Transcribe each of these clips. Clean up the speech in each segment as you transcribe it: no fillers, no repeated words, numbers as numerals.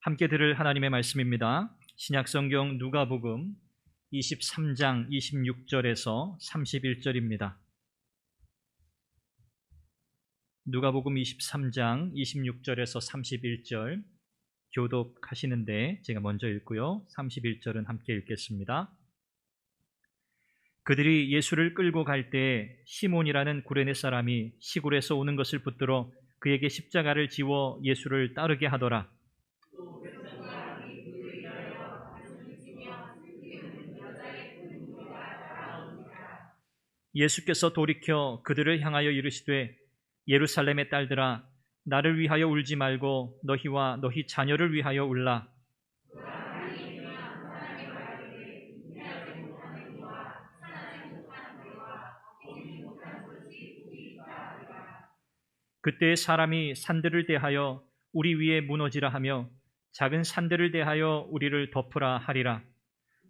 함께 들을 하나님의 말씀입니다. 신약성경 누가복음 23장 26절에서 31절입니다. 누가복음 23장 26절에서 31절 교독하시는데 제가 먼저 읽고요. 31절은 함께 읽겠습니다. 그들이 예수를 끌고 갈 때 시몬이라는 구레네 사람이 시골에서 오는 것을 붙들어 그에게 십자가를 지워 예수를 따르게 하더라. 예수께서 돌이켜 그들을 향하여 이르시되 예루살렘의 딸들아 나를 위하여 울지 말고 너희와 너희 자녀를 위하여 울라. 그때 사람이 산들을 대하여 우리 위에 무너지라 하며 작은 산들을 대하여 우리를 덮으라 하리라.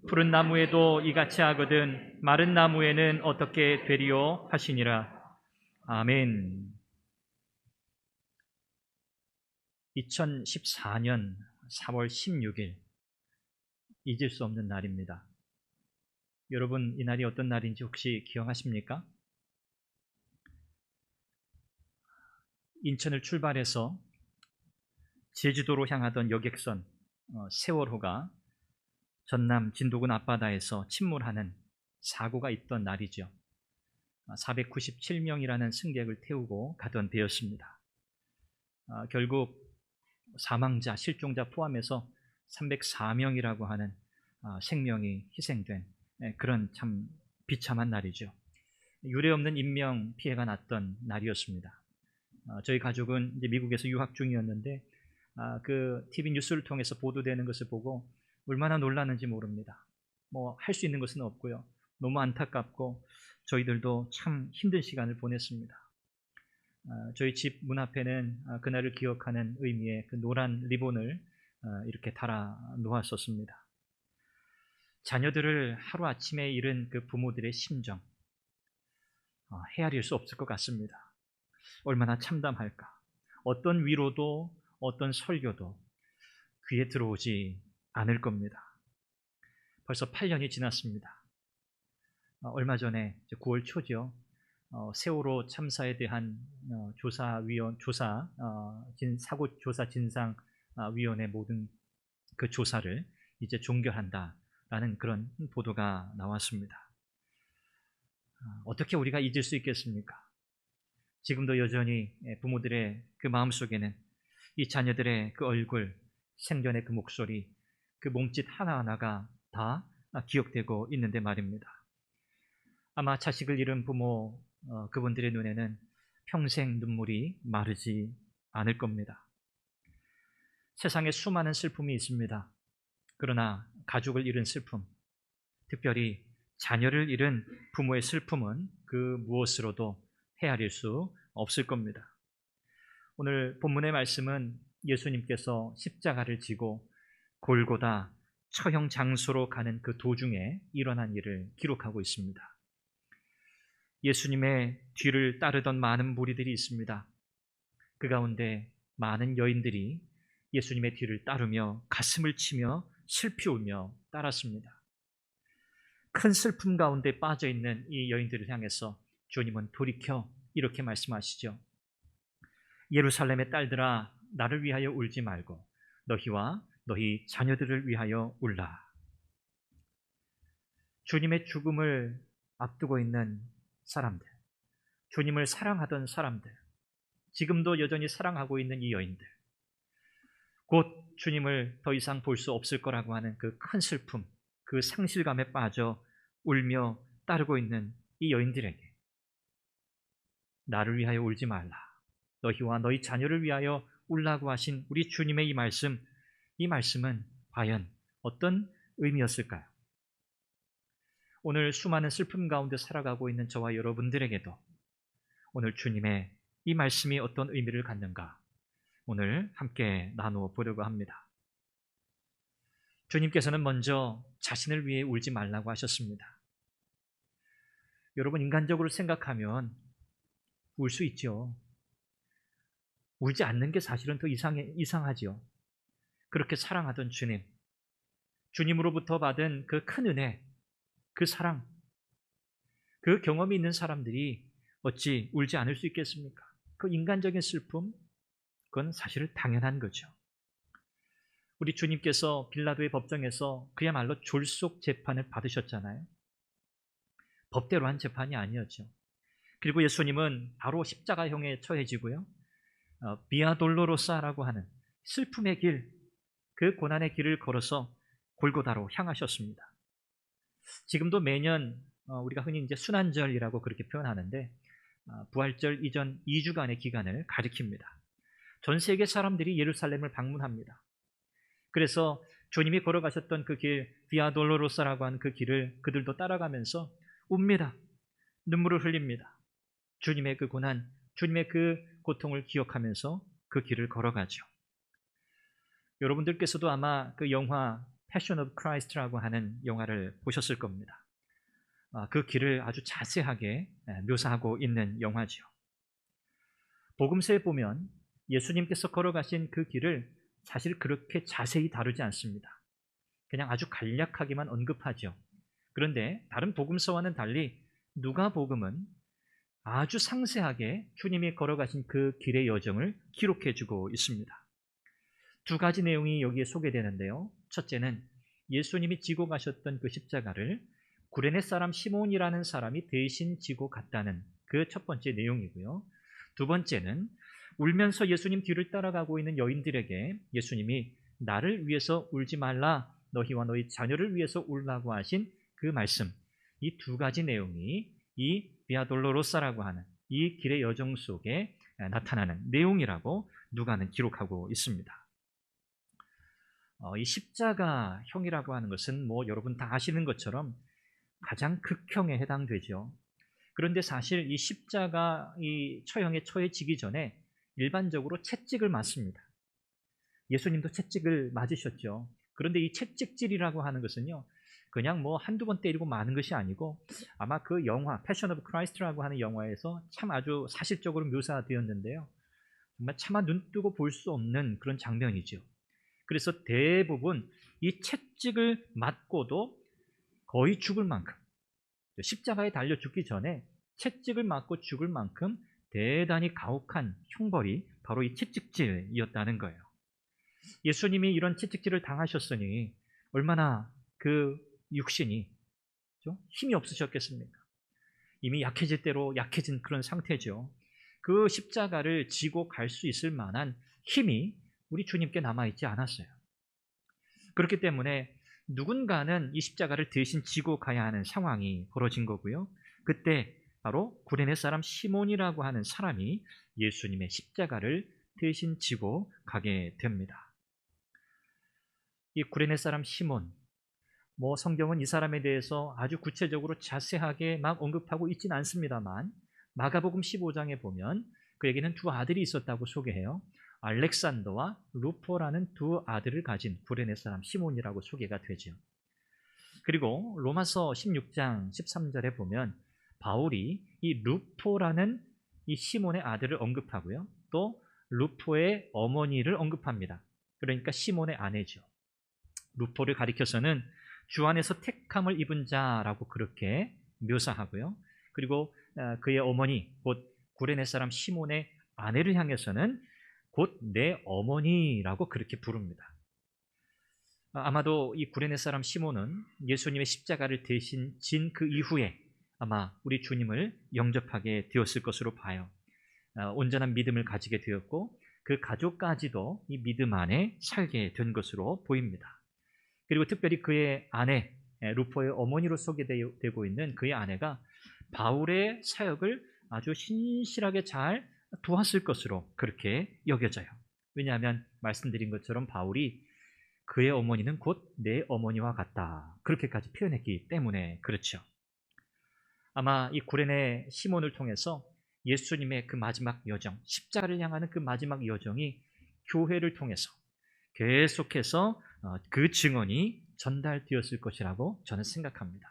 푸른 나무에도 이같이 하거든 마른 나무에는 어떻게 되리요 하시니라. 아멘. 2014년 4월 16일 잊을 수 없는 날입니다. 여러분 이 날이 어떤 날인지 혹시 기억하십니까? 인천을 출발해서 제주도로 향하던 여객선 세월호가 전남 진도군 앞바다에서 침몰하는 사고가 있던 날이죠. 497명이라는 승객을 태우고 가던 배였습니다. 결국 사망자, 실종자 포함해서 304명이라고 하는 생명이 희생된 그런 참 비참한 날이죠. 유례없는 인명 피해가 났던 날이었습니다. 저희 가족은 이제 미국에서 유학 중이었는데 그 TV 뉴스를 통해서 보도되는 것을 보고 얼마나 놀랐는지 모릅니다. 뭐 할 수 있는 것은 없고요. 너무 안타깝고 저희들도 참 힘든 시간을 보냈습니다. 저희 집 문 앞에는 그날을 기억하는 의미의 그 노란 리본을 이렇게 달아 놓았었습니다. 자녀들을 하루아침에 잃은 그 부모들의 심정 헤아릴 수 없을 것 같습니다. 얼마나 참담할까. 어떤 위로도 어떤 설교도 귀에 들어오지 않을 겁니다. 벌써 8년이 지났습니다. 얼마 전에 9월 초죠. 세월호 참사에 대한 사고조사 진상위원회 모든 그 조사를 이제 종결한다라는 그런 보도가 나왔습니다. 어떻게 우리가 잊을 수 있겠습니까? 지금도 여전히 부모들의 그 마음속에는 이 자녀들의 그 얼굴, 생전의 그 목소리, 그 몸짓 하나하나가 다 기억되고 있는데 말입니다. 아마 자식을 잃은 부모 그분들의 눈에는 평생 눈물이 마르지 않을 겁니다. 세상에 수많은 슬픔이 있습니다. 그러나 가족을 잃은 슬픔, 특별히 자녀를 잃은 부모의 슬픔은 그 무엇으로도 헤아릴 수 없을 겁니다. 오늘 본문의 말씀은 예수님께서 십자가를 지고 골고다 처형 장소로 가는 그 도중에 일어난 일을 기록하고 있습니다. 예수님의 뒤를 따르던 많은 무리들이 있습니다. 그 가운데 많은 여인들이 예수님의 뒤를 따르며 가슴을 치며 슬피 울며 따랐습니다. 큰 슬픔 가운데 빠져 있는 이 여인들을 향해서 주님은 돌이켜 이렇게 말씀하시죠. 예루살렘의 딸들아 나를 위하여 울지 말고 너희와 너희 자녀들을 위하여 울라. 주님의 죽음을 앞두고 있는 사람들, 주님을 사랑하던 사람들, 지금도 여전히 사랑하고 있는 이 여인들, 곧 주님을 더 이상 볼 수 없을 거라고 하는 그 큰 슬픔, 그 상실감에 빠져 울며 따르고 있는 이 여인들에게 나를 위하여 울지 말라. 너희와 너희 자녀를 위하여 울라고 하신 우리 주님의 이 말씀은 과연 어떤 의미였을까요? 오늘 수많은 슬픔 가운데 살아가고 있는 저와 여러분들에게도 오늘 주님의 이 말씀이 어떤 의미를 갖는가 오늘 함께 나누어 보려고 합니다. 주님께서는 먼저 자신을 위해 울지 말라고 하셨습니다. 여러분 인간적으로 생각하면 울 수 있죠. 울지 않는 게 사실은 더 이상하지요. 그렇게 사랑하던 주님, 주님으로부터 받은 그 큰 은혜, 그 사랑, 그 경험이 있는 사람들이 어찌 울지 않을 수 있겠습니까? 그 인간적인 슬픔, 그건 사실 당연한 거죠. 우리 주님께서 빌라도의 법정에서 그야말로 졸속 재판을 받으셨잖아요. 법대로 한 재판이 아니었죠. 그리고 예수님은 바로 십자가형에 처해지고요. 비아 돌로로사라고 하는 슬픔의 길, 그 고난의 길을 걸어서 골고다로 향하셨습니다. 지금도 매년 우리가 흔히 이제 순환절이라고 그렇게 표현하는데 부활절 이전 2주간의 기간을 가리킵니다. 전 세계 사람들이 예루살렘을 방문합니다. 그래서 주님이 걸어가셨던 그 길, 비아 돌로로사라고 하는 그 길을 그들도 따라가면서 웁니다. 눈물을 흘립니다. 주님의 그 고난, 주님의 그 고통을 기억하면서 그 길을 걸어가죠. 여러분들께서도 아마 그 영화 패션 오브 크라이스트라고 하는 영화를 보셨을 겁니다. 그 길을 아주 자세하게 묘사하고 있는 영화죠. 복음서에 보면 예수님께서 걸어가신 그 길을 사실 그렇게 자세히 다루지 않습니다. 그냥 아주 간략하게만 언급하죠. 그런데 다른 복음서와는 달리 누가복음은 아주 상세하게 주님이 걸어가신 그 길의 여정을 기록해주고 있습니다. 두 가지 내용이 여기에 소개되는데요. 첫째는 예수님이 지고 가셨던 그 십자가를 구레네 사람 시몬이라는 사람이 대신 지고 갔다는 그 첫 번째 내용이고요. 두 번째는 울면서 예수님 뒤를 따라가고 있는 여인들에게 예수님이 나를 위해서 울지 말라, 너희와 너희 자녀를 위해서 울라고 하신 그 말씀, 이 두 가지 내용이 이 비아 돌로로사라고 하는 이 길의 여정 속에 나타나는 내용이라고 누가는 기록하고 있습니다. 이 십자가형이라고 하는 것은 여러분 다 아시는 것처럼 가장 극형에 해당되죠. 그런데 사실 이 십자가 이 처형에 처해지기 전에 일반적으로 채찍을 맞습니다. 예수님도 채찍을 맞으셨죠. 그런데 이 채찍질이라고 하는 것은요, 그냥 한두 번 때리고 마는 것이 아니고 아마 그 영화 패션 오브 크라이스트라고 하는 영화에서 참 아주 사실적으로 묘사되었는데요. 정말 차마 눈 뜨고 볼 수 없는 그런 장면이죠. 그래서 대부분 이 채찍을 맞고도 거의 죽을 만큼, 십자가에 달려 죽기 전에 채찍을 맞고 죽을 만큼 대단히 가혹한 형벌이 바로 이 채찍질이었다는 거예요. 예수님이 이런 채찍질을 당하셨으니 얼마나 그 육신이 힘이 없으셨겠습니까? 이미 약해질 대로 약해진 그런 상태죠. 그 십자가를 지고 갈 수 있을 만한 힘이 우리 주님께 남아있지 않았어요. 그렇기 때문에 누군가는 이 십자가를 대신 지고 가야 하는 상황이 벌어진 거고요. 그때 바로 구레네 사람 시몬이라고 하는 사람이 예수님의 십자가를 대신 지고 가게 됩니다. 이 구레네 사람 시몬, 성경은 이 사람에 대해서 아주 구체적으로 자세하게 막 언급하고 있지는 않습니다만 마가복음 15장에 보면 그에게는 두 아들이 있었다고 소개해요. 알렉산더와 루포라는 두 아들을 가진 구레네 사람 시몬이라고 소개가 되죠. 그리고 로마서 16장 13절에 보면 바울이 이 루포라는 이 시몬의 아들을 언급하고요. 또 루포의 어머니를 언급합니다. 그러니까 시몬의 아내죠. 루포를 가리켜서는 주 안에서 택함을 입은 자라고 그렇게 묘사하고요. 그리고 그의 어머니 곧 구레네 사람 시몬의 아내를 향해서는 곧 내 어머니라고 그렇게 부릅니다. 아마도 이 구레네 사람 시몬은 예수님의 십자가를 대신 진 그 이후에 아마 우리 주님을 영접하게 되었을 것으로 봐요. 온전한 믿음을 가지게 되었고 그 가족까지도 이 믿음 안에 살게 된 것으로 보입니다. 그리고 특별히 그의 아내, 루포의 어머니로 소개되고 있는 그의 아내가 바울의 사역을 아주 신실하게 잘 도왔을 것으로 그렇게 여겨져요. 왜냐하면 말씀드린 것처럼 바울이 그의 어머니는 곧 내 어머니와 같다, 그렇게까지 표현했기 때문에 그렇죠. 아마 이 구레네 시몬을 통해서 예수님의 그 마지막 여정, 십자가를 향하는 그 마지막 여정이 교회를 통해서 계속해서 그 증언이 전달되었을 것이라고 저는 생각합니다.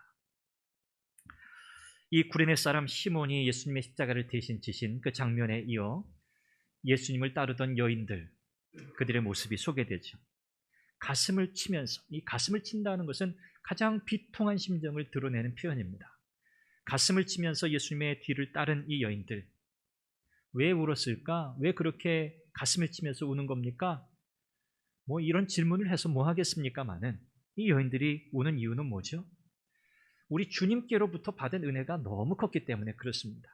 이 구레네 사람 시몬이 예수님의 십자가를 대신 지신 그 장면에 이어 예수님을 따르던 여인들, 그들의 모습이 소개되죠. 가슴을 치면서, 이 가슴을 친다는 것은 가장 비통한 심정을 드러내는 표현입니다. 가슴을 치면서 예수님의 뒤를 따른 이 여인들, 왜 울었을까? 왜 그렇게 가슴을 치면서 우는 겁니까? 뭐 이런 질문을 해서 뭐 하겠습니까마는, 이 여인들이 우는 이유는 뭐죠? 우리 주님께로부터 받은 은혜가 너무 컸기 때문에 그렇습니다.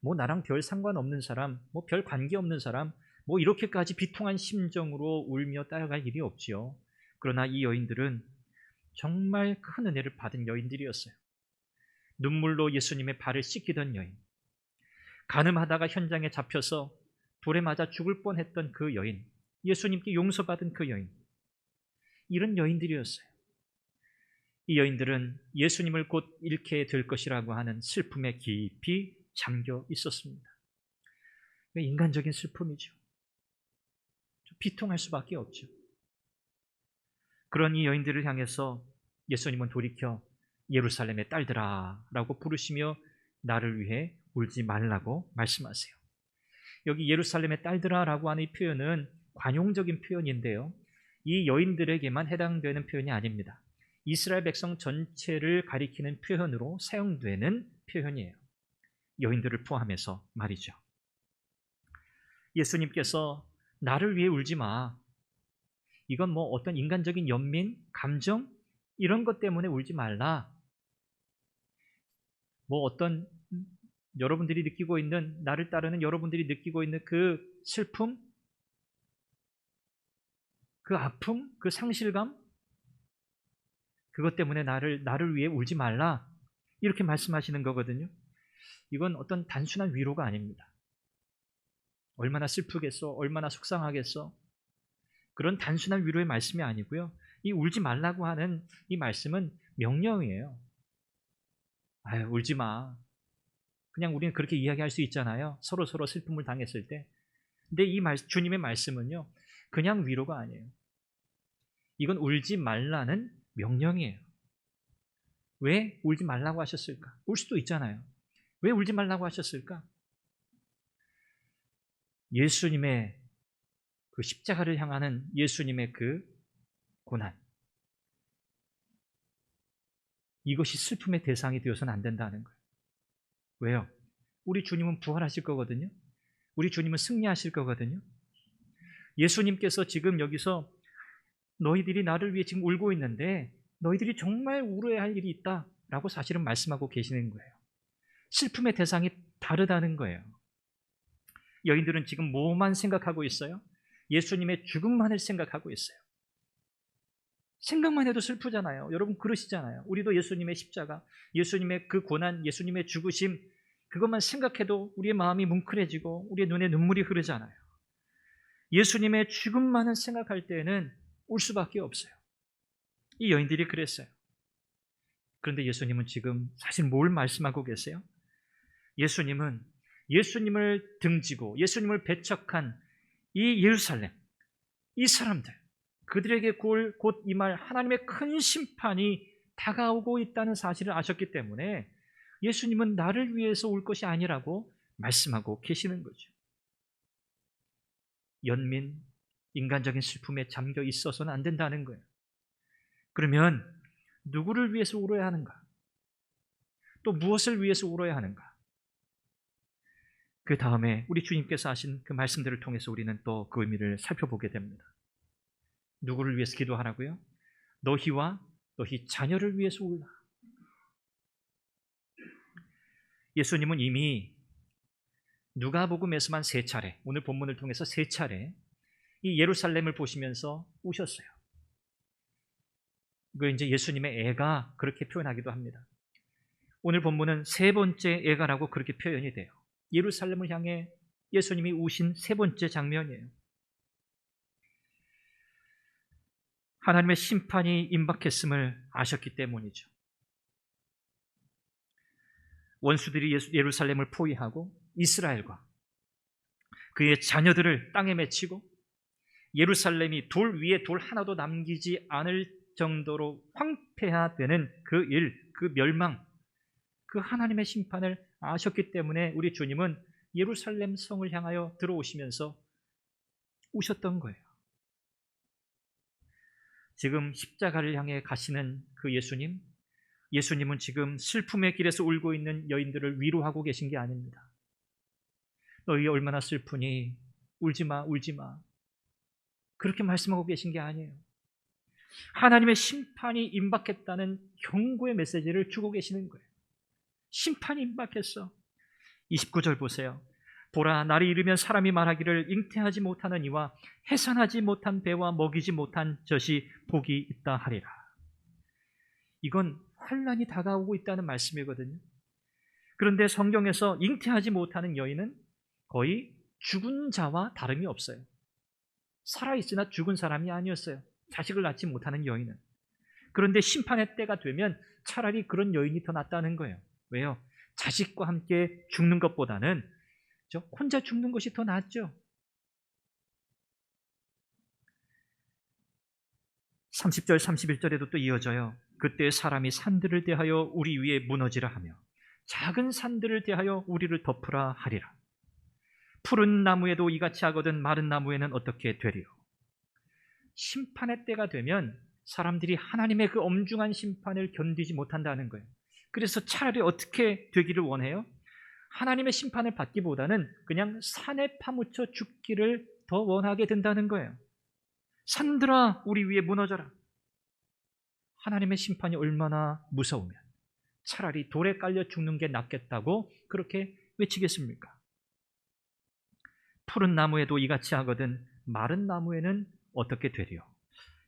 뭐 나랑 별 상관없는 사람, 뭐 별 관계없는 사람, 뭐 이렇게까지 비통한 심정으로 울며 따라갈 일이 없지요. 그러나 이 여인들은 정말 큰 은혜를 받은 여인들이었어요. 눈물로 예수님의 발을 씻기던 여인, 간음하다가 현장에 잡혀서 돌에 맞아 죽을 뻔했던 그 여인, 예수님께 용서받은 그 여인, 이런 여인들이었어요. 이 여인들은 예수님을 곧 잃게 될 것이라고 하는 슬픔에 깊이 잠겨 있었습니다. 인간적인 슬픔이죠. 비통할 수밖에 없죠. 그런 이 여인들을 향해서 예수님은 돌이켜 예루살렘의 딸들아 라고 부르시며 나를 위해 울지 말라고 말씀하세요. 여기 예루살렘의 딸들아 라고 하는 이 표현은 관용적인 표현인데요, 이 여인들에게만 해당되는 표현이 아닙니다. 이스라엘 백성 전체를 가리키는 표현으로 사용되는 표현이에요. 여인들을 포함해서 말이죠. 예수님께서 나를 위해 울지 마, 이건 뭐 어떤 인간적인 연민, 감정 이런 것 때문에 울지 말라, 뭐 어떤 여러분들이 느끼고 있는, 나를 따르는 여러분들이 느끼고 있는 그 슬픔, 그 아픔, 그 상실감, 그것 때문에 나를 위해 울지 말라, 이렇게 말씀하시는 거거든요. 이건 어떤 단순한 위로가 아닙니다. 얼마나 슬프겠어, 얼마나 속상하겠어, 그런 단순한 위로의 말씀이 아니고요, 이 울지 말라고 하는 이 말씀은 명령이에요. 아유, 울지 마. 그냥 우리는 그렇게 이야기할 수 있잖아요, 서로 슬픔을 당했을 때. 근데 이 주님의 말씀은요, 그냥 위로가 아니에요. 이건 울지 말라는 명령이에요. 왜 울지 말라고 하셨을까? 울 수도 있잖아요. 왜 울지 말라고 하셨을까? 예수님의 그 십자가를 향하는 예수님의 그 고난, 이것이 슬픔의 대상이 되어서는 안 된다는 거예요. 왜요? 우리 주님은 부활하실 거거든요. 우리 주님은 승리하실 거거든요. 예수님께서 지금 여기서 너희들이 나를 위해 지금 울고 있는데 너희들이 정말 울어야 할 일이 있다라고 사실은 말씀하고 계시는 거예요. 슬픔의 대상이 다르다는 거예요. 여인들은 지금 뭐만 생각하고 있어요? 예수님의 죽음만을 생각하고 있어요. 생각만 해도 슬프잖아요. 여러분 그러시잖아요. 우리도 예수님의 십자가, 예수님의 그 고난, 예수님의 죽으심, 그것만 생각해도 우리의 마음이 뭉클해지고 우리의 눈에 눈물이 흐르잖아요. 예수님의 죽음만을 생각할 때에는 울 수밖에 없어요. 이 여인들이 그랬어요. 그런데 예수님은 지금 사실 뭘 말씀하고 계세요? 예수님은 예수님을 등지고 예수님을 배척한 이 예루살렘, 이 사람들, 그들에게 곧 임할 하나님의 큰 심판이 다가오고 있다는 사실을 아셨기 때문에 예수님은 나를 위해서 울 것이 아니라고 말씀하고 계시는 거죠. 연민, 인간적인 슬픔에 잠겨 있어서는 안 된다는 거예요. 그러면 누구를 위해서 울어야 하는가? 또 무엇을 위해서 울어야 하는가? 그 다음에 우리 주님께서 하신 그 말씀들을 통해서 우리는 또 그 의미를 살펴보게 됩니다. 누구를 위해서 기도하라고요? 너희와 너희 자녀를 위해서 울라. 예수님은 이미 누가복음에서만 3차례, 오늘 본문을 통해서 3차례 이 예루살렘을 보시면서 우셨어요. 그 이제 예수님의 애가 그렇게 표현하기도 합니다. 오늘 본문은 3번째 애가라고 그렇게 표현이 돼요. 예루살렘을 향해 예수님이 우신 3번째 장면이에요. 하나님의 심판이 임박했음을 아셨기 때문이죠. 원수들이 예루살렘을 포위하고 이스라엘과 그의 자녀들을 땅에 맺히고 예루살렘이 돌 위에 돌 하나도 남기지 않을 정도로 황폐화되는 그 일, 그 멸망, 그 하나님의 심판을 아셨기 때문에 우리 주님은 예루살렘 성을 향하여 들어오시면서 우셨던 거예요. 지금 십자가를 향해 가시는 그 예수님은 지금 슬픔의 길에서 울고 있는 여인들을 위로하고 계신 게 아닙니다. 너희 얼마나 슬프니? 울지 마, 울지 마. 그렇게 말씀하고 계신 게 아니에요. 하나님의 심판이 임박했다는 경고의 메시지를 주고 계시는 거예요. 심판이 임박했어. 29절 보세요. 보라, 날이 이르면 사람이 말하기를 잉태하지 못하는 이와 해산하지 못한 배와 먹이지 못한 젖이 복이 있다 하리라. 이건 환난이 다가오고 있다는 말씀이거든요. 그런데 성경에서 잉태하지 못하는 여인은 거의 죽은 자와 다름이 없어요. 살아있으나 죽은 사람이 아니었어요. 자식을 낳지 못하는 여인은. 그런데 심판의 때가 되면 차라리 그런 여인이 더 낫다는 거예요. 왜요? 자식과 함께 죽는 것보다는 혼자 죽는 것이 더 낫죠. 30절 31절에도 또 이어져요. 그때 사람이 산들을 대하여 우리 위에 무너지라 하며 작은 산들을 대하여 우리를 덮으라 하리라. 푸른 나무에도 이같이 하거든 마른 나무에는 어떻게 되리요? 심판의 때가 되면 사람들이 하나님의 그 엄중한 심판을 견디지 못한다는 거예요. 그래서 차라리 어떻게 되기를 원해요? 하나님의 심판을 받기보다는 그냥 산에 파묻혀 죽기를 더 원하게 된다는 거예요. 산들아 우리 위에 무너져라. 하나님의 심판이 얼마나 무서우면 차라리 돌에 깔려 죽는 게 낫겠다고 그렇게 외치겠습니까? 푸른 나무에도 이같이 하거든 마른 나무에는 어떻게 되리요?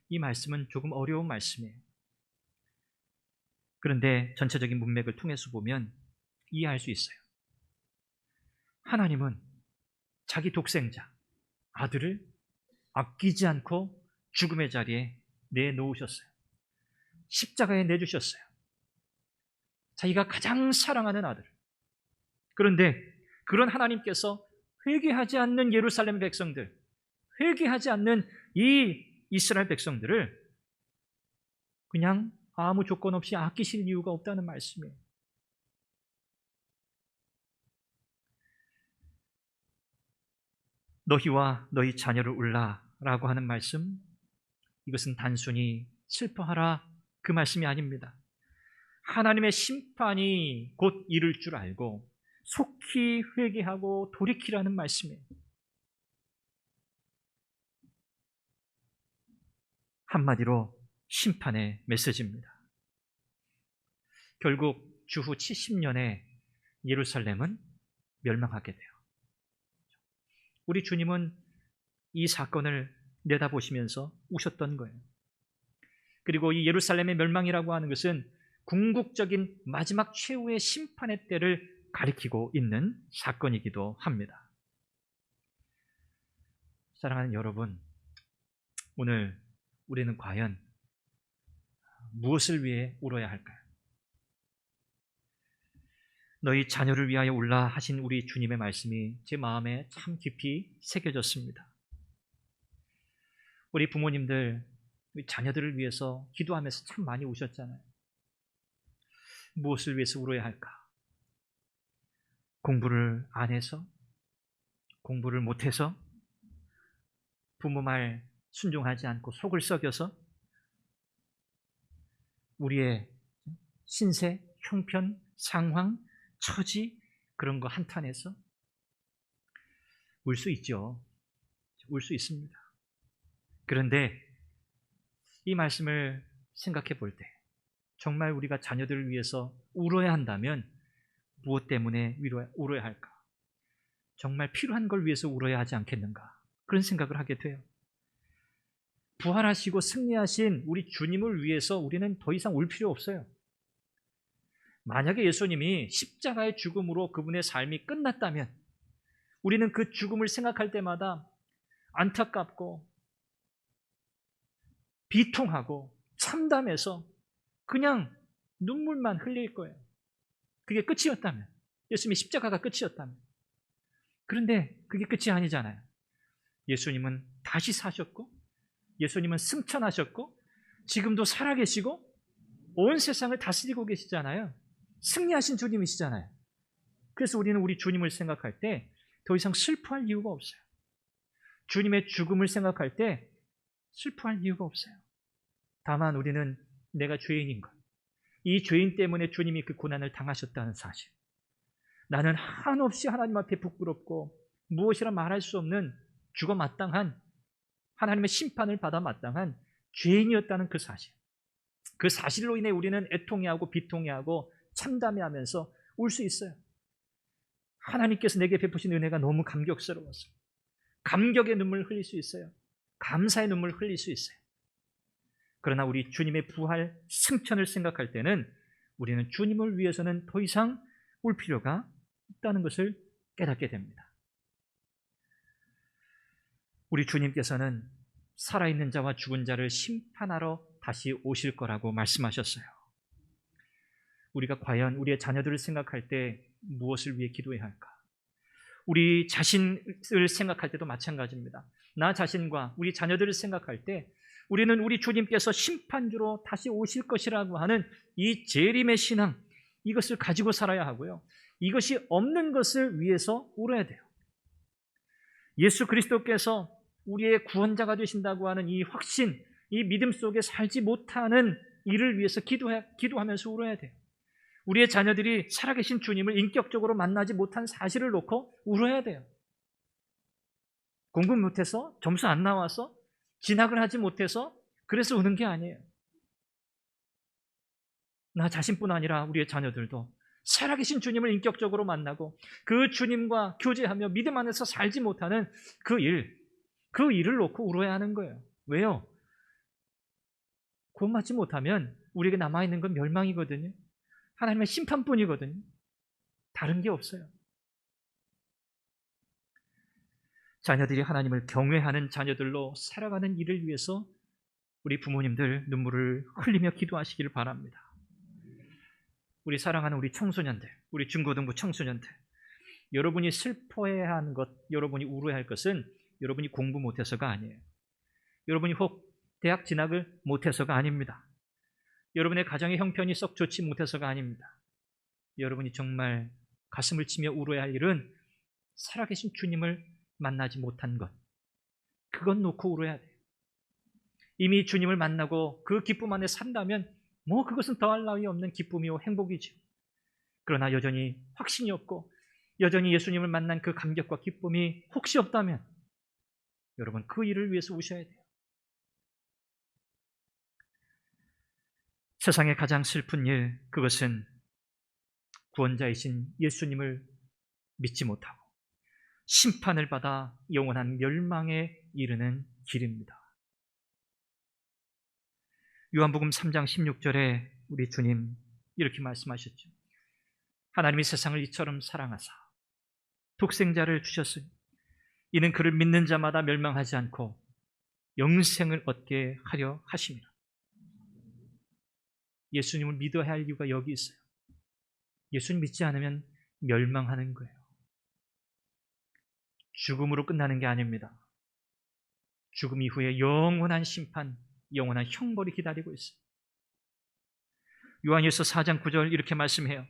이 말씀은 조금 어려운 말씀이에요. 그런데 전체적인 문맥을 통해서 보면 이해할 수 있어요. 하나님은 자기 독생자, 아들을 아끼지 않고 죽음의 자리에 내놓으셨어요. 십자가에 내주셨어요. 자기가 가장 사랑하는 아들. 그런데 그런 하나님께서 회개하지 않는 예루살렘 백성들, 회개하지 않는 이 이스라엘 백성들을 그냥 아무 조건 없이 아끼실 이유가 없다는 말씀이에요. 너희와 너희 자녀를 울라라고 하는 말씀, 이것은 단순히 슬퍼하라 그 말씀이 아닙니다. 하나님의 심판이 곧 이를 줄 알고 속히 회개하고 돌이키라는 말씀이에요. 한마디로 심판의 메시지입니다. 결국 주후 70년에 예루살렘은 멸망하게 돼요. 우리 주님은 이 사건을 내다보시면서 우셨던 거예요. 그리고 이 예루살렘의 멸망이라고 하는 것은 궁극적인 마지막 최후의 심판의 때를 가리키고 있는 사건이기도 합니다. 사랑하는 여러분, 오늘 우리는 과연 무엇을 위해 울어야 할까요? 너희 자녀를 위하여 울라 하신 우리 주님의 말씀이 제 마음에 참 깊이 새겨졌습니다. 우리 부모님들, 우리 자녀들을 위해서 기도하면서 참 많이 우셨잖아요. 무엇을 위해서 울어야 할까? 공부를 안 해서? 공부를 못해서? 부모 말 순종하지 않고 속을 썩여서? 우리의 신세, 형편, 상황, 처지 그런 거 한탄해서? 울 수 있죠. 울 수 있습니다. 그런데 이 말씀을 생각해 볼 때 정말 우리가 자녀들을 위해서 울어야 한다면 무엇 때문에 울어야 할까? 정말 필요한 걸 위해서 울어야 하지 않겠는가? 그런 생각을 하게 돼요. 부활하시고 승리하신 우리 주님을 위해서 우리는 더 이상 울 필요 없어요. 만약에 예수님이 십자가의 죽음으로 그분의 삶이 끝났다면 우리는 그 죽음을 생각할 때마다 안타깝고 비통하고 참담해서 그냥 눈물만 흘릴 거예요. 그게 끝이었다면, 예수님의 십자가가 끝이었다면. 그런데 그게 끝이 아니잖아요. 예수님은 다시 사셨고 예수님은 승천하셨고 지금도 살아계시고 온 세상을 다스리고 계시잖아요. 승리하신 주님이시잖아요. 그래서 우리는 우리 주님을 생각할 때 더 이상 슬퍼할 이유가 없어요. 주님의 죽음을 생각할 때 슬퍼할 이유가 없어요. 다만 우리는 내가 죄인인 것, 이 죄인 때문에 주님이 그 고난을 당하셨다는 사실, 나는 한없이 하나님 앞에 부끄럽고 무엇이라 말할 수 없는 죽어 마땅한, 하나님의 심판을 받아 마땅한 죄인이었다는 그 사실, 그 사실로 인해 우리는 애통해하고 비통해하고 참담해하면서 울 수 있어요. 하나님께서 내게 베푸신 은혜가 너무 감격스러워서 감격의 눈물을 흘릴 수 있어요. 감사의 눈물을 흘릴 수 있어요. 그러나 우리 주님의 부활 승천을 생각할 때는 우리는 주님을 위해서는 더 이상 울 필요가 없다는 것을 깨닫게 됩니다. 우리 주님께서는 살아있는 자와 죽은 자를 심판하러 다시 오실 거라고 말씀하셨어요. 우리가 과연 우리의 자녀들을 생각할 때 무엇을 위해 기도해야 할까? 우리 자신을 생각할 때도 마찬가지입니다. 나 자신과 우리 자녀들을 생각할 때 우리는 우리 주님께서 심판주로 다시 오실 것이라고 하는 이 재림의 신앙, 이것을 가지고 살아야 하고요. 이것이 없는 것을 위해서 울어야 돼요. 예수 그리스도께서 우리의 구원자가 되신다고 하는 이 확신, 이 믿음 속에 살지 못하는 이를 위해서 기도하면서 울어야 돼요. 우리의 자녀들이 살아계신 주님을 인격적으로 만나지 못한 사실을 놓고 울어야 돼요. 공부 못해서, 점수 안 나와서, 진학을 하지 못해서 그래서 우는 게 아니에요. 나 자신뿐 아니라 우리의 자녀들도 살아계신 주님을 인격적으로 만나고 그 주님과 교제하며 믿음 안에서 살지 못하는 그 일을 놓고 울어야 하는 거예요. 왜요? 구원받지 못하면 우리에게 남아있는 건 멸망이거든요. 하나님의 심판뿐이거든요. 다른 게 없어요. 자녀들이 하나님을 경외하는 자녀들로 살아가는 일을 위해서 우리 부모님들 눈물을 흘리며 기도하시기를 바랍니다. 우리 사랑하는 우리 청소년들, 우리 중고등부 청소년들, 여러분이 슬퍼해야 하는 것, 여러분이 울어야 할 것은 여러분이 공부 못해서가 아니에요. 여러분이 혹 대학 진학을 못해서가 아닙니다. 여러분의 가정의 형편이 썩 좋지 못해서가 아닙니다. 여러분이 정말 가슴을 치며 울어야 할 일은 살아계신 주님을 만나지 못한 것, 그건 놓고 울어야 돼요. 이미 주님을 만나고 그 기쁨 안에 산다면 그것은 더할 나위 없는 기쁨이요 행복이죠. 그러나 여전히 확신이 없고 여전히 예수님을 만난 그 감격과 기쁨이 혹시 없다면 여러분 그 일을 위해서 우셔야 돼요. 세상의 가장 슬픈 일, 그것은 구원자이신 예수님을 믿지 못하고 심판을 받아 영원한 멸망에 이르는 길입니다. 요한복음 3장 16절에 우리 주님 이렇게 말씀하셨죠. 하나님이 세상을 이처럼 사랑하사 독생자를 주셨으니 이는 그를 믿는 자마다 멸망하지 않고 영생을 얻게 하려 하심이라. 예수님을 믿어야 할 이유가 여기 있어요. 예수님 믿지 않으면 멸망하는 거예요. 죽음으로 끝나는 게 아닙니다. 죽음 이후에 영원한 심판, 영원한 형벌이 기다리고 있어요. 요한일서 4장 9절 이렇게 말씀해요.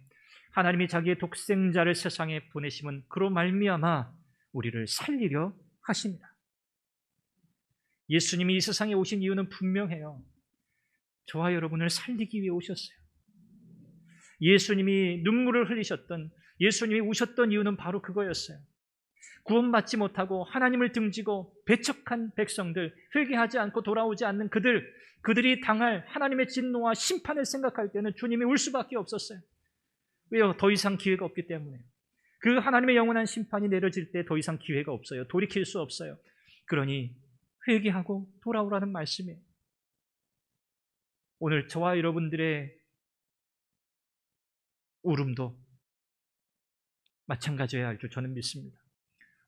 하나님이 자기의 독생자를 세상에 보내심은 그로 말미암아 우리를 살리려 하십니다. 예수님이 이 세상에 오신 이유는 분명해요. 저와 여러분을 살리기 위해 오셨어요. 예수님이 눈물을 흘리셨던, 예수님이 우셨던 이유는 바로 그거였어요. 구원받지 못하고 하나님을 등지고 배척한 백성들, 회개하지 않고 돌아오지 않는 그들이 당할 하나님의 진노와 심판을 생각할 때는 주님이 울 수밖에 없었어요. 왜요? 더 이상 기회가 없기 때문에. 그 하나님의 영원한 심판이 내려질 때 더 이상 기회가 없어요. 돌이킬 수 없어요. 그러니 회개하고 돌아오라는 말씀이에요. 오늘 저와 여러분들의 울음도 마찬가지여야 할 줄 저는 믿습니다.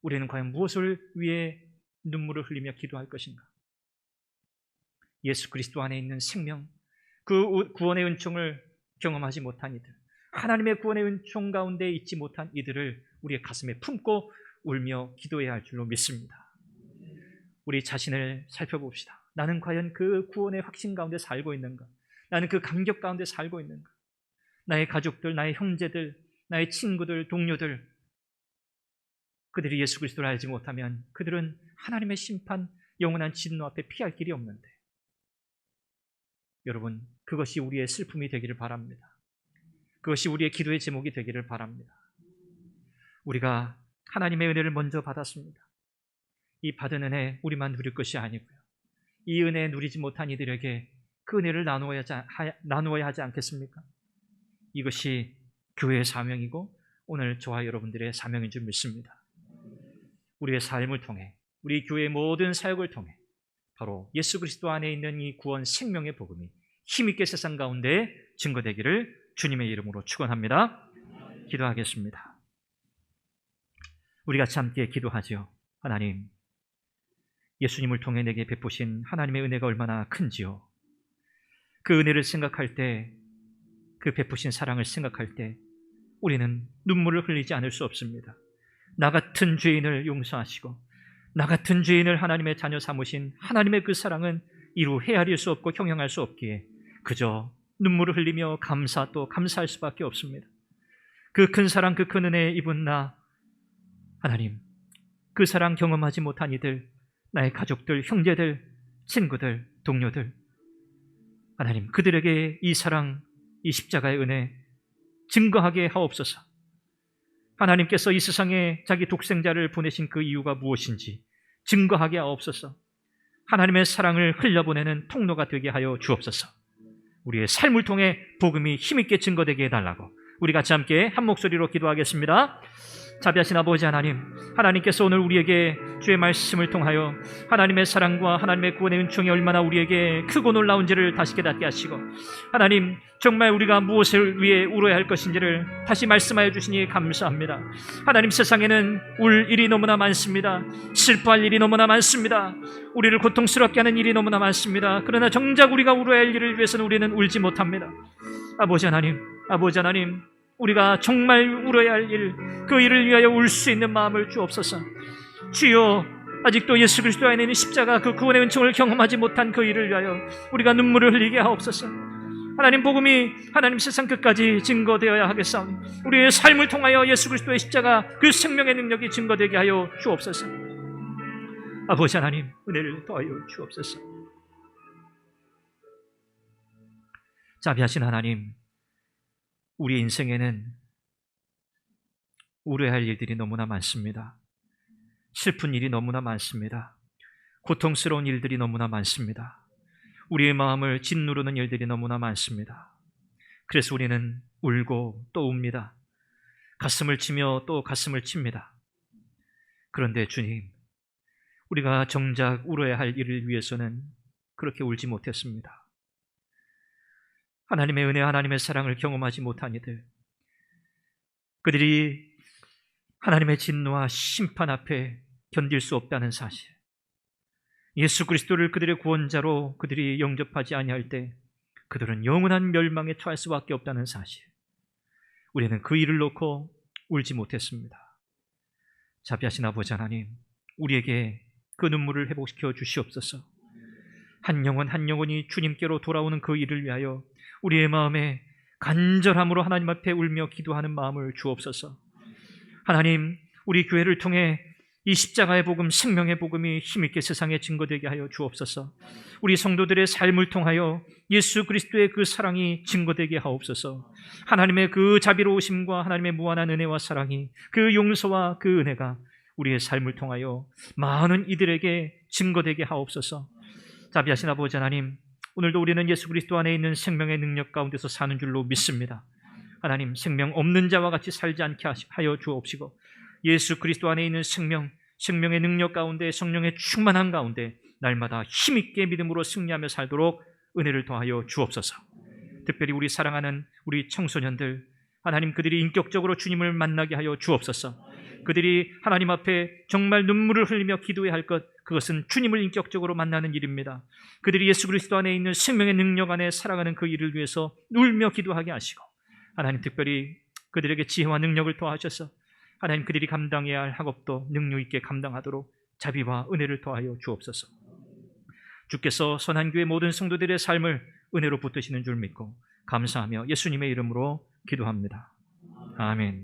우리는 과연 무엇을 위해 눈물을 흘리며 기도할 것인가? 예수 그리스도 안에 있는 생명, 그 구원의 은총을 경험하지 못한 이들, 하나님의 구원의 은총 가운데 있지 못한 이들을 우리의 가슴에 품고 울며 기도해야 할 줄로 믿습니다. 우리 자신을 살펴봅시다. 나는 과연 그 구원의 확신 가운데 살고 있는가? 나는 그 감격 가운데 살고 있는가? 나의 가족들, 나의 형제들, 나의 친구들, 동료들, 그들이 예수 그리스도를 알지 못하면 그들은 하나님의 심판, 영원한 진노 앞에 피할 길이 없는데 여러분, 그것이 우리의 슬픔이 되기를 바랍니다. 그것이 우리의 기도의 제목이 되기를 바랍니다. 우리가 하나님의 은혜를 먼저 받았습니다. 이 받은 은혜 우리만 누릴 것이 아니고요, 이 은혜 누리지 못한 이들에게 그 은혜를 나누어야 하지 않겠습니까? 이것이 교회의 사명이고 오늘 저와 여러분들의 사명인 줄 믿습니다. 우리의 삶을 통해, 우리 교회의 모든 사역을 통해 바로 예수 그리스도 안에 있는 이 구원 생명의 복음이 힘있게 세상 가운데 증거되기를 주님의 이름으로 축원합니다. 기도하겠습니다. 우리 같이 함께 기도하지요. 하나님, 예수님을 통해 내게 베푸신 하나님의 은혜가 얼마나 큰지요. 그 은혜를 생각할 때, 그 베푸신 사랑을 생각할 때 우리는 눈물을 흘리지 않을 수 없습니다. 나 같은 죄인을 용서하시고 나 같은 죄인을 하나님의 자녀 삼으신 하나님의 그 사랑은 이루 헤아릴 수 없고 형용할 수 없기에 그저 눈물을 흘리며 감사 또 감사할 수밖에 없습니다. 그 큰 사랑, 그 큰 은혜에 입은 나, 하나님, 그 사랑 경험하지 못한 이들, 나의 가족들, 형제들, 친구들, 동료들, 하나님, 그들에게 이 사랑, 이 십자가의 은혜 증거하게 하옵소서. 하나님께서 이 세상에 자기 독생자를 보내신 그 이유가 무엇인지 증거하게 하옵소서. 하나님의 사랑을 흘려보내는 통로가 되게 하여 주옵소서. 우리의 삶을 통해 복음이 힘있게 증거되게 해달라고 우리 같이 함께 한 목소리로 기도하겠습니다. 자비하신 아버지 하나님, 하나님께서 오늘 우리에게 주의 말씀을 통하여 하나님의 사랑과 하나님의 구원의 은총이 얼마나 우리에게 크고 놀라운지를 다시 깨닫게 하시고, 하나님, 정말 우리가 무엇을 위해 울어야 할 것인지를 다시 말씀하여 주시니 감사합니다. 하나님, 세상에는 울 일이 너무나 많습니다. 슬퍼할 일이 너무나 많습니다. 우리를 고통스럽게 하는 일이 너무나 많습니다. 그러나 정작 우리가 울어야 할 일을 위해서는 우리는 울지 못합니다. 아버지 하나님, 우리가 정말 울어야 할 일, 그 일을 위하여 울 수 있는 마음을 주옵소서. 주여, 아직도 예수 그리스도 안에 있는 십자가 그 구원의 은총을 경험하지 못한 그 일을 위하여 우리가 눈물을 흘리게 하옵소서. 하나님, 복음이 하나님 세상 끝까지 증거되어야 하겠사오니 우리의 삶을 통하여 예수 그리스도의 십자가 그 생명의 능력이 증거되게 하여 주옵소서. 아버지 하나님, 은혜를 더하여 주옵소서. 자비하신 하나님, 우리 인생에는 울어야 할 일들이 너무나 많습니다. 슬픈 일이 너무나 많습니다. 고통스러운 일들이 너무나 많습니다. 우리의 마음을 짓누르는 일들이 너무나 많습니다. 그래서 우리는 울고 또 웁니다. 가슴을 치며 또 가슴을 칩니다. 그런데 주님, 우리가 정작 울어야 할 일을 위해서는 그렇게 울지 못했습니다. 하나님의 은혜, 하나님의 사랑을 경험하지 못한 이들, 그들이 하나님의 진노와 심판 앞에 견딜 수 없다는 사실, 예수 그리스도를 그들의 구원자로 그들이 영접하지 아니할 때 그들은 영원한 멸망에 처할 수밖에 없다는 사실, 우리는 그 일을 놓고 울지 못했습니다. 자비하신 아버지 하나님, 우리에게 그 눈물을 회복시켜 주시옵소서. 한 영혼 한 영혼이 주님께로 돌아오는 그 일을 위하여 우리의 마음에 간절함으로 하나님 앞에 울며 기도하는 마음을 주옵소서. 하나님, 우리 교회를 통해 이 십자가의 복음, 생명의 복음이 힘있게 세상에 증거되게 하여 주옵소서. 우리 성도들의 삶을 통하여 예수 그리스도의 그 사랑이 증거되게 하옵소서. 하나님의 그 자비로우심과 하나님의 무한한 은혜와 사랑이, 그 용서와 그 은혜가 우리의 삶을 통하여 많은 이들에게 증거되게 하옵소서. 자비하신 아버지 하나님, 오늘도 우리는 예수 그리스도 안에 있는 생명의 능력 가운데서 사는 줄로 믿습니다. 하나님, 생명 없는 자와 같이 살지 않게 하여 주옵시고, 예수 그리스도 안에 있는 생명의 능력 가운데, 성령의 충만한 가운데 날마다 힘있게 믿음으로 승리하며 살도록 은혜를 더하여 주옵소서. 특별히 우리 사랑하는 우리 청소년들, 하나님, 그들이 인격적으로 주님을 만나게 하여 주옵소서. 그들이 하나님 앞에 정말 눈물을 흘리며 기도해야 할 것, 그것은 주님을 인격적으로 만나는 일입니다. 그들이 예수 그리스도 안에 있는 생명의 능력 안에 살아가는 그 일을 위해서 울며 기도하게 하시고, 하나님, 특별히 그들에게 지혜와 능력을 더하셔서 하나님, 그들이 감당해야 할 학업도 능력 있게 감당하도록 자비와 은혜를 더하여 주옵소서. 주께서 선한교회 모든 성도들의 삶을 은혜로 붙드시는 줄 믿고 감사하며 예수님의 이름으로 기도합니다. 아멘.